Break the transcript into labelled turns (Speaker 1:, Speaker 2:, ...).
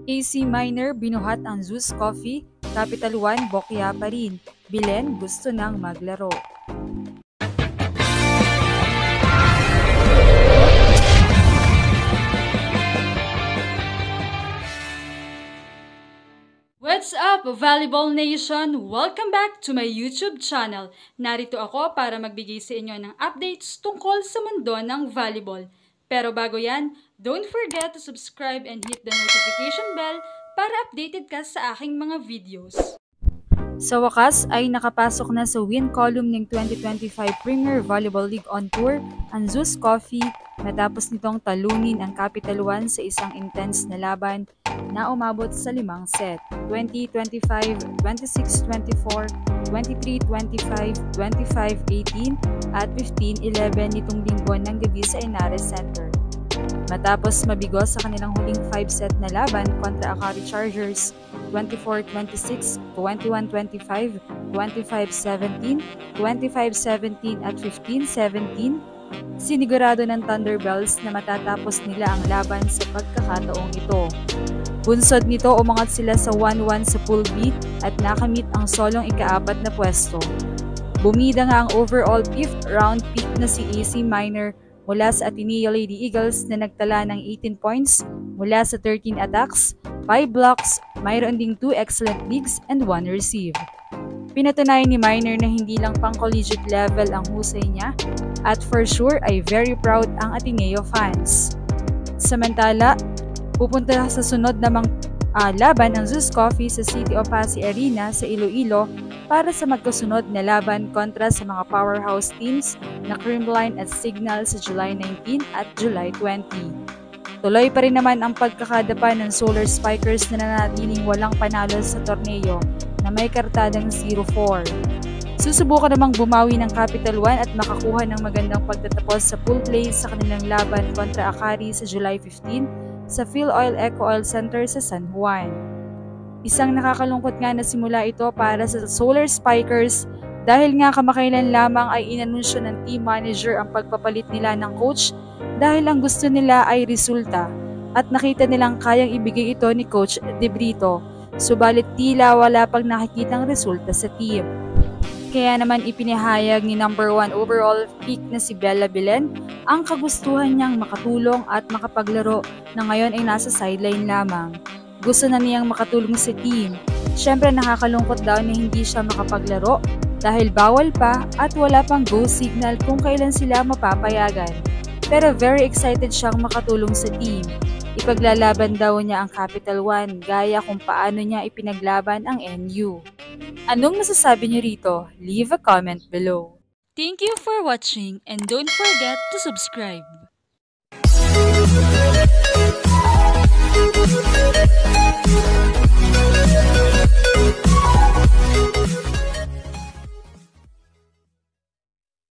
Speaker 1: AC Minor binuhat ang Zeus Coffee, Capital One bokya pa rin. Bilen gusto nang maglaro.
Speaker 2: What's up, Volleyball Nation? Welcome back to my YouTube channel. Narito ako para magbigay sa inyo ng updates tungkol sa mundo ng volleyball. Pero bago yan, don't forget to subscribe and hit the notification bell para updated ka sa aking mga videos.
Speaker 1: Sa wakas ay nakapasok na sa win column ng 2025 Premier Volleyball League on Tour ang Zeus Coffee matapos nitong talunin ang Capital One sa isang intense na laban na umabot sa 5 set, 20-25, 26-24, 23-25, 25-18 at 15-11 nitong linggo ng gabi sa Inares Center. Matapos mabigo sa kanilang huling 5-set na laban kontra Akari Chargers, 24-26, 21-25, 25-17, 25-17 at 15-17, sinigurado ng Thunderbells na matatapos nila ang laban sa pagkakataong ito. Bunsod nito, umangat sila sa 1-1 sa Pool B at nakamit ang solong ika-4 na pwesto. Bumida nga ang overall 5th round pick na si AC Minor mula sa Ateneo Lady Eagles na nagtala ng 18 points mula sa 13 attacks, 5 blocks, mayroon ding 2 excellent digs and 1 receive. Pinatunayan ni Minor na hindi lang pang collegiate level ang husay niya at for sure ay very proud ang Ateneo fans. Samantala, pupunta sa sunod namang laban ang Zeus Coffee sa City of Pasig Arena sa Iloilo para sa magkasunod na laban kontra sa mga powerhouse teams na Creamline at Signal sa July 19 at July 20. Tuloy pa rin naman ang pagkakadapa ng Solar Spikers na nanatiling walang panalo sa torneo na may kartadang 0-4. Susubukan namang bumawi ng Capital One at makakuha ng magandang pagtatapos sa pool play sa kanilang laban kontra Akari sa July 15 sa PhilOil Eco Oil Center sa San Juan. Isang nakakalungkot nga na simula ito para sa Solar Spikers dahil nga kamakailan lamang ay inanunsyo ng team manager ang pagpapalit nila ng coach dahil ang gusto nila ay resulta at nakita nilang kayang ibigay ito ni Coach De Brito, subalit tila wala pang nakikitang resulta sa team. Kaya naman ipinahayag ni number 1 overall pick na si Bella Bilen ang kagustuhan niyang makatulong at makapaglaro na ngayon ay nasa sideline lamang. Gusto na niyang makatulong sa team. Siyempre nakakalungkot daw na hindi siya makapaglaro dahil bawal pa at wala pang go signal kung kailan sila mapapayagan. Pero very excited siyang makatulong sa team. Ipaglalaban daw niya ang Capital One gaya kung paano niya ipinaglaban ang NU. Anong masasabi niyo rito? Leave a comment below.
Speaker 2: Thank you for watching and don't forget to subscribe.